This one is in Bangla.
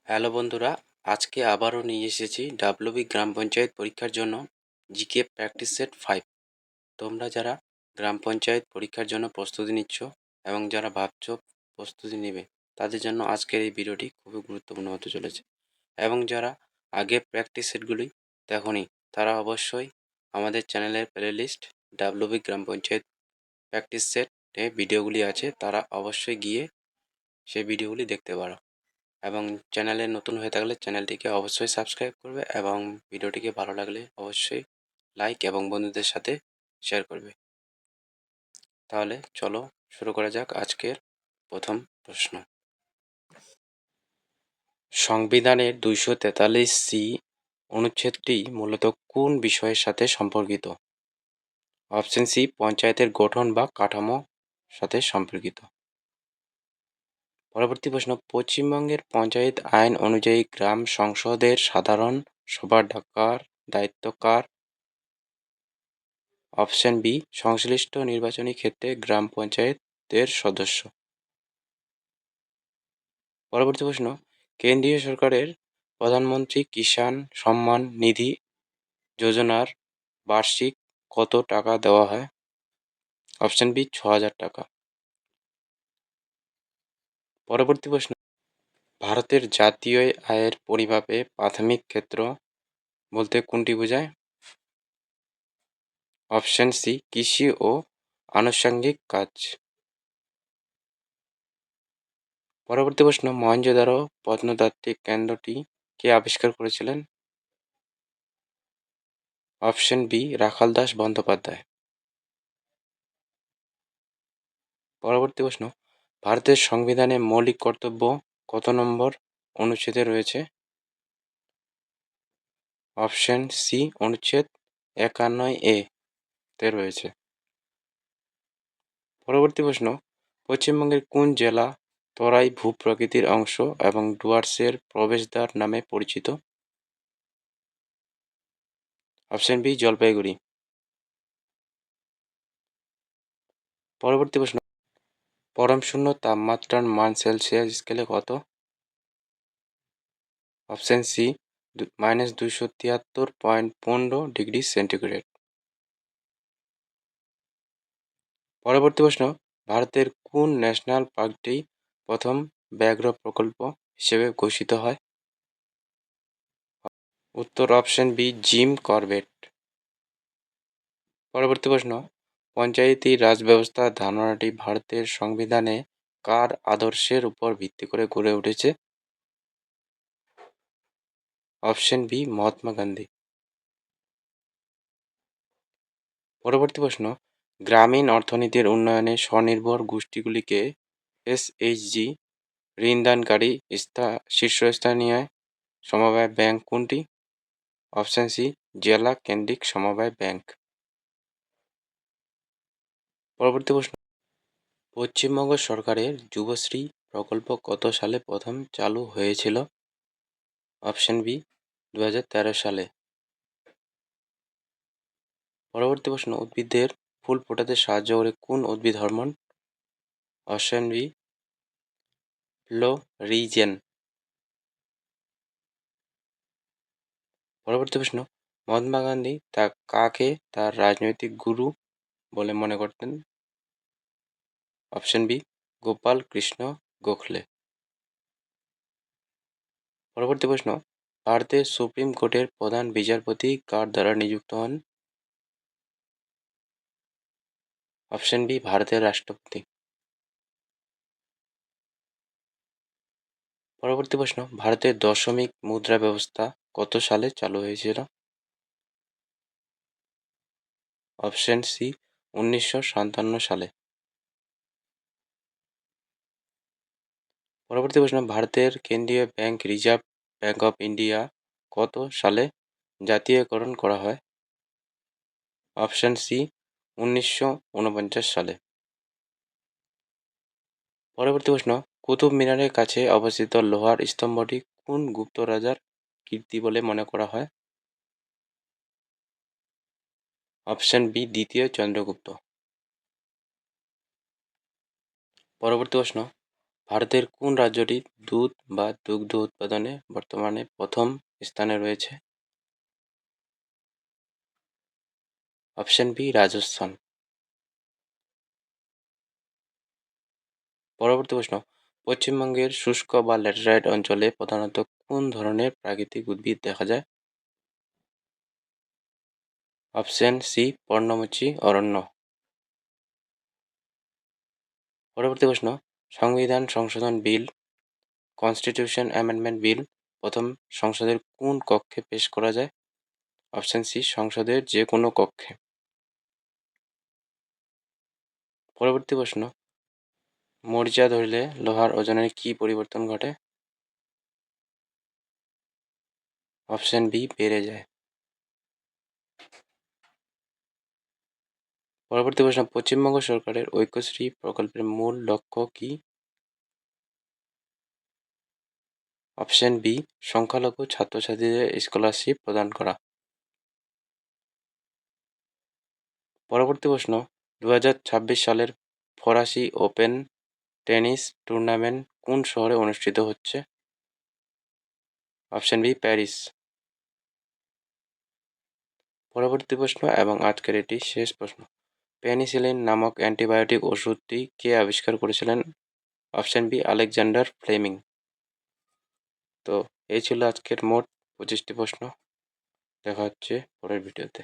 হ্যালো বন্ধুরা, আজকে আবারও নিয়ে এসেছি ডাব্লিউবি গ্রাম পঞ্চায়েত পরীক্ষার জন্য জিকে প্র্যাকটিস সেট 5। তোমরা যারা গ্রাম পঞ্চায়েত পরীক্ষার জন্য প্রস্তুতি নিচ্ছ এবং যারা ভাবছো প্রস্তুতি নেবে, তাদের জন্য আজকের এই ভিডিওটি খুবই গুরুত্বপূর্ণ হতে চলেছে। এবং যারা আগে প্র্যাকটিস সেটগুলি দেখোনি, তারা অবশ্যই আমাদের চ্যানেলের প্লেলিস্ট ডাব্লিউবি গ্রাম পঞ্চায়েত প্র্যাকটিস সেটে ভিডিওগুলি আছে, তারা অবশ্যই গিয়ে সেই ভিডিওগুলি দেখতে পারো। এবং চ্যানেলে নতুন হয়ে থাকলে চ্যানেলটিকে অবশ্যই সাবস্ক্রাইব করবে এবং ভিডিওটিকে ভালো লাগলে অবশ্যই লাইক এবং বন্ধুদের সাথে শেয়ার করবে। তাহলে চলো শুরু করা যাক আজকের প্রথম প্রশ্ন। সংবিধানের 243 অনুচ্ছেদটি মূলত কোন বিষয়ের সাথে সম্পর্কিত? অপশন সি, পঞ্চায়েতের গঠন বা কাঠামো সাথে সম্পর্কিত। পরবর্তী প্রশ্ন, পশ্চিমবঙ্গের পঞ্চায়েত আইন অনুযায়ী গ্রাম সংসদের সাধারণ সভা ডাকার দায়িত্ব কার? অপশন বি, সংশ্লিষ্ট নির্বাচনী ক্ষেত্রে গ্রাম পঞ্চায়েতের সদস্য। পরবর্তী প্রশ্ন, কেন্দ্রীয় সরকারের প্রধানমন্ত্রী কিষাণ সম্মান নিধি যোজনার বার্ষিক কত টাকা দেওয়া হয়? অপশন বি, 6,000 টাকা। পরবর্তী প্রশ্ন, ভারতের জাতীয় আয়ের পরিমাপে প্রাথমিক ক্ষেত্র বলতে কোনটি বোঝায়? অপশন সি, কৃষি ও আনুষঙ্গিক কাজ। পরবর্তী প্রশ্ন, মহেঞ্জোদারো প্রত্নতাত্ত্বিক কেন্দ্রটি কে আবিষ্কার করেছিলেন? অপশন বি, রাখাল দাস বন্দ্যোপাধ্যায়। পরবর্তী প্রশ্ন, ভারতের সংবিধানে মৌলিক কর্তব্য কত নম্বর অনুচ্ছেদে রয়েছে? অপশন সি, অনুচ্ছেদ 51A তে রয়েছে। পরবর্তী প্রশ্ন, পশ্চিমবঙ্গের কোন জেলা তরাই ভূপ্রকৃতির অংশ এবং ডুয়ার্সের প্রবেশদ্বার নামে পরিচিত? Option B, Jalpaiguri. পরবর্তী প্রশ্ন, পরম শূন্য তাপমাত্রার মান সেলসিয়াস স্কেলে কত? Option C, -273.15 degree centigrade. পরবর্তী প্রশ্ন, ভারতের কোন ন্যাশনাল পার্কটি প্রথম ব্যাঘ্র প্রকল্প হিসেবে ঘোষিত হয়? উত্তর অপশন বি, জিম করবেট। পরবর্তী প্রশ্ন, পঞ্চায়েতি রাজ ব্যবস্থার ধারণাটি ভারতের সংবিধানে কার আদর্শের উপর ভিত্তি করে গড়ে উঠেছে? Option B, Mahatma Gandhi. পরবর্তী প্রশ্ন, গ্রামীণ অর্থনীতির উন্নয়নে স্বনির্ভর গোষ্ঠীগুলিকে এসএইচজি ঋণদানকারী শীর্ষস্থানীয় সমবায় ব্যাংক কোনটি? অপশন সি, জেলা কেন্দ্রিক সমবায় ব্যাংক। পরবর্তী প্রশ্ন, পশ্চিমবঙ্গ সরকারের যুবশ্রী প্রকল্প কত সালে প্রথম চালু হয়েছিল? অপশন বি, 2013 সালে। পরবর্তী প্রশ্ন, উদ্ভিদের ফুল ফোটাতে সাহায্য করে কোন উদ্ভিদ হরমোন? Option B, florigen. পরবর্তী প্রশ্ন, মহাত্মা গান্ধী কাকে তার রাজনৈতিক গুরু বলে মনে করতেন? Option B, Gopal Krishna Gokhale. পরবর্তী প্রশ্ন, ভারতের সুপ্রিম কোর্টের প্রধান বিচারপতি কার দ্বারা নিযুক্ত হন? অপশন বি, ভারতের রাষ্ট্রপতি। পরবর্তী প্রশ্ন, ভারতের দশমিক মুদ্রা ব্যবস্থা কত সালে চালু হয়েছিল? অপশন সি, 1957 সালে। পরবর্তী প্রশ্ন, ভারতের কেন্দ্রীয় bank reserve bank of India কত সালে জাতীয়করণ করা হয়? অপশন সি, 1949 সালে। পরবর্তী প্রশ্ন, কুতুব মিনারের কাছে অবস্থিত লোহার স্তম্ভটি কোন গুপ্ত রাজার কীর্তি বলে মনে করা হয়? অপশন বি, দ্বিতীয় চন্দ্রগুপ্ত। পরবর্তী প্রশ্ন, ভারতের কোন রাজ্যটি দুধ বা দুগ্ধ উৎপাদনে বর্তমানে প্রথম স্থানে রয়েছে? Option B Rajasthan. পরবর্তী প্রশ্ন, পশ্চিমবঙ্গের শুষ্ক বা ল্যাটেরাইট অঞ্চলে প্রধানত কোন ধরনের প্রাকৃতিক উদ্ভিদ দেখা যায়? অপশন সি পর্ণমোচী অরণ্য। পরবর্তী প্রশ্ন, সংবিধান সংশোধন বিল কনস্টিটিউশন অ্যামেন্ডমেন্ট বিল প্রথম সংসদের কোন কক্ষে পেশ করা যায়? অপশন সি সংসদের যে কোনো কক্ষে। পরবর্তী প্রশ্ন, মরিচা ধরলে লোহার ওজনের কি পরিবর্তন ঘটে? অপশন বি বেড়ে যায়। পরবর্তী প্রশ্ন, পশ্চিমবঙ্গ সরকারের ঐক্যশ্রী প্রকল্পের মূল লক্ষ্য কি? অপশন বি সংখ্যালঘু ছাত্রছাত্রীদের স্কলারশিপ প্রদান করা। পরবর্তী প্রশ্ন, 2026 সালের ফরাসি ওপেন টেনিস টুর্নামেন্ট কোন শহরে অনুষ্ঠিত হচ্ছে? Option B Paris. পরবর্তী প্রশ্ন এবং আজকের এটি শেষ প্রশ্ন, পেনিসিলিন নামক অ্যান্টিবায়োটিক ওষুধটি কে আবিষ্কার করেছিলেন? Option B Alexander Fleming. তো এই ছিল আজকের মোট 25টি প্রশ্ন। দেখা হচ্ছে পরের ভিডিওতে।